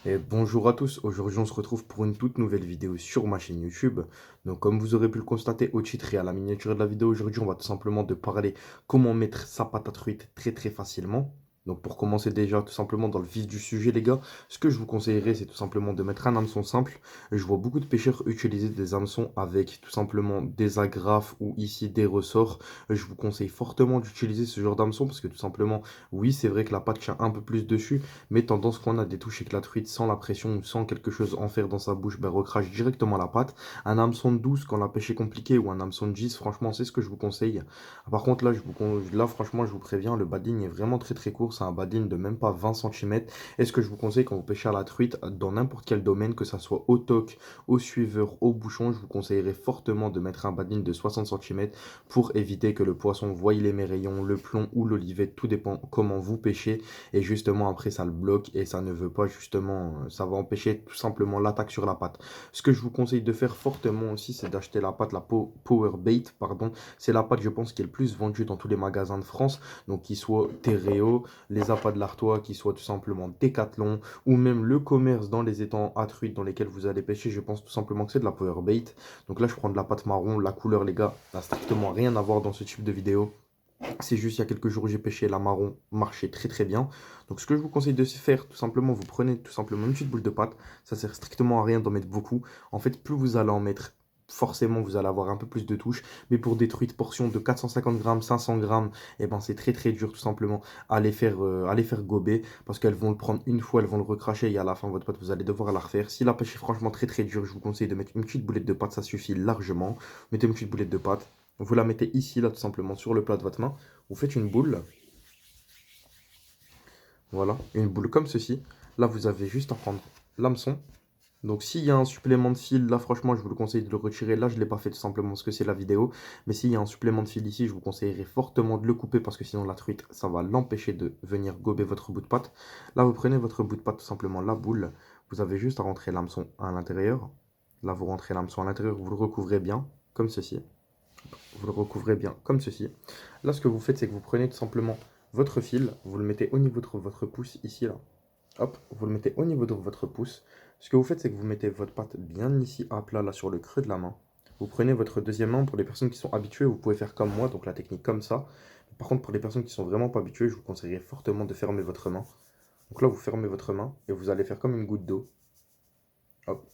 Et bonjour à tous, aujourd'hui on se retrouve pour une toute nouvelle vidéo sur ma chaîne YouTube. Donc comme vous aurez pu le constater au titre et à la miniature de la vidéo, aujourd'hui on va tout simplement de parler comment mettre sa patate truite très facilement. Donc pour commencer déjà tout simplement dans le vif du sujet les gars, ce que je vous conseillerais c'est tout simplement de mettre un hameçon simple. Je vois beaucoup de pêcheurs utiliser des hameçons avec tout simplement des agrafes ou ici des ressorts. Je vous conseille fortement d'utiliser ce genre d'hameçon parce que tout simplement, oui c'est vrai que la patte tient un peu plus dessus, mais tendance qu'on a des touches et que la truite sans la pression ou sans quelque chose en faire dans sa bouche, ben, recrache directement la pâte. Un hameçon de douce quand la pêche est compliquée ou un hameçon de 10, franchement, c'est ce que je vous conseille. Par contre, là, franchement, je vous préviens, le bading est vraiment très court. C'est un bading de même pas 20 cm. Et ce que je vous conseille quand vous pêchez à la truite, dans n'importe quel domaine, que ça soit au toc, au suiveur, au bouchon, je vous conseillerais fortement de mettre un bading de 60 cm pour éviter que le poisson voie les rayons, le plomb ou l'olivet, tout dépend comment vous pêchez. Et justement, après, ça le bloque et ça ne veut pas, justement, ça va empêcher tout simplement l'attaque sur la patte. Ce que je vous conseille de faire fortement aussi, c'est d'acheter la patte, la Power Bait, pardon. C'est la patte, je pense, qui est le plus vendue dans tous les magasins de France. Donc, qu'il soit Terreo, les appâts de l'Artois, qu'il soit tout simplement Decathlon, ou même le commerce dans les étangs à truite dans lesquels vous allez pêcher, je pense tout simplement que c'est de la Power Bait. Donc là, je prends de la pâte marron. La couleur, les gars, n'a strictement rien à voir dans ce type de vidéo. C'est juste il y a quelques jours j'ai pêché la marron, marchait très bien. Donc ce que je vous conseille de faire, tout simplement, vous prenez tout simplement une petite boule de pâte. Ça sert strictement à rien d'en mettre beaucoup. En fait, plus vous allez en mettre, forcément vous allez avoir un peu plus de touches. Mais pour des truites portions de 450 grammes, 500 grammes, et ben c'est très dur tout simplement à les faire gober. Parce qu'elles vont le prendre une fois, elles vont le recracher et à la fin votre pâte vous allez devoir la refaire. Si la pêche est franchement très dure, je vous conseille de mettre une petite boulette de pâte, ça suffit largement. Mettez une petite boulette de pâte. Vous la mettez ici, là, tout simplement, sur le plat de votre main. Vous faites une boule. Voilà, une boule comme ceci. Là, vous avez juste à prendre l'hameçon. Donc, s'il y a un supplément de fil, là, franchement, je vous le conseille de le retirer. Là, je ne l'ai pas fait tout simplement parce que c'est la vidéo. Mais s'il y a un supplément de fil ici, je vous conseillerais fortement de le couper parce que sinon, la truite, ça va l'empêcher de venir gober votre bout de pâte. Là, vous prenez votre bout de pâte, tout simplement, la boule. Vous avez juste à rentrer l'hameçon à l'intérieur. Là, vous rentrez l'hameçon à l'intérieur. Vous le recouvrez bien, comme ceci. Vous le recouvrez bien comme ceci. Là, ce que vous faites, c'est que vous prenez tout simplement votre fil, vous le mettez au niveau de votre pouce, ici, là. Hop, vous le mettez au niveau de votre pouce. Ce que vous faites, c'est que vous mettez votre patte bien ici à plat, là, sur le creux de la main. Vous prenez votre deuxième main. Pour les personnes qui sont habituées, vous pouvez faire comme moi, donc la technique comme ça. Par contre, pour les personnes qui sont vraiment pas habituées, je vous conseillerais fortement de fermer votre main. Donc là, vous fermez votre main et vous allez faire comme une goutte d'eau. Hop,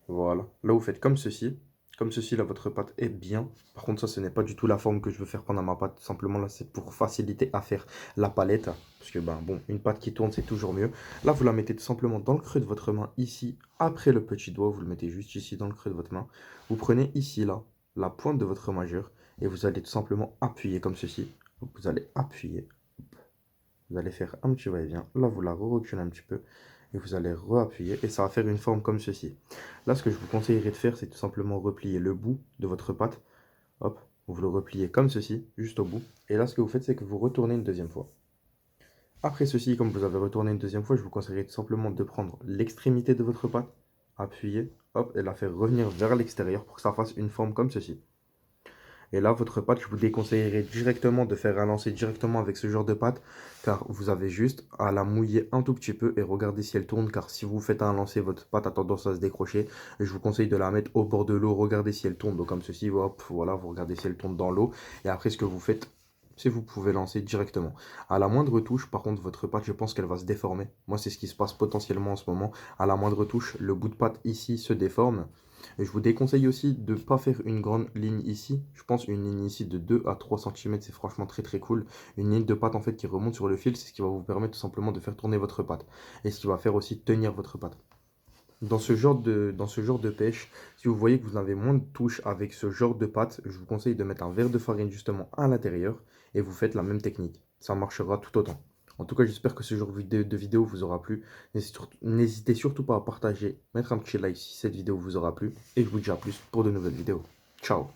voilà. Là, vous faites comme ceci. Comme ceci, là, votre pâte est bien. Par contre, ça, ce n'est pas du tout la forme que je veux faire prendre à ma pâte. Simplement, là, c'est pour faciliter à faire la palette. Parce que, ben, bon, une pâte qui tourne, c'est toujours mieux. Là, vous la mettez tout simplement dans le creux de votre main, ici, après le petit doigt. Vous le mettez juste ici, dans le creux de votre main. Vous prenez ici, là, la pointe de votre majeur. Et vous allez tout simplement appuyer comme ceci. Donc, vous allez appuyer. Vous allez faire un petit va-et-vient. Là, vous la reculez un petit peu. Et vous allez re-appuyer. Et ça va faire une forme comme ceci. Là, ce que je vous conseillerais de faire, c'est tout simplement replier le bout de votre pâte. Hop, vous le repliez comme ceci, juste au bout. Et là, ce que vous faites, c'est que vous retournez une deuxième fois. Après ceci, comme vous avez retourné une deuxième fois, je vous conseillerais tout simplement de prendre l'extrémité de votre pâte, appuyer, hop, et la faire revenir vers l'extérieur pour que ça fasse une forme comme ceci. Et là, votre pâte, je vous déconseillerais directement de faire un lancer directement avec ce genre de pâte, car vous avez juste à la mouiller un tout petit peu et regarder si elle tourne, car si vous faites un lancer, votre pâte a tendance à se décrocher. Et je vous conseille de la mettre au bord de l'eau, regardez si elle tourne, donc comme ceci, hop, voilà, vous regardez si elle tourne dans l'eau. Et après, ce que vous faites, c'est vous pouvez lancer directement. À la moindre touche, par contre, votre pâte, je pense qu'elle va se déformer. Moi, c'est ce qui se passe potentiellement en ce moment. À la moindre touche, le bout de pâte ici se déforme. Et je vous déconseille aussi de ne pas faire une grande ligne ici. Je pense une ligne ici de 2 à 3 cm, c'est franchement très cool. Une ligne de pâte en fait qui remonte sur le fil, c'est ce qui va vous permettre tout simplement de faire tourner votre pâte. Et ce qui va faire aussi tenir votre pâte. Dans ce genre de pêche, si vous voyez que vous avez moins de touches avec ce genre de pâte, je vous conseille de mettre un verre de farine justement à l'intérieur et vous faites la même technique. Ça marchera tout autant. En tout cas, j'espère que ce genre de vidéo vous aura plu. N'hésitez surtout pas à partager, mettre un petit like si cette vidéo vous aura plu. Et je vous dis à plus pour de nouvelles vidéos. Ciao!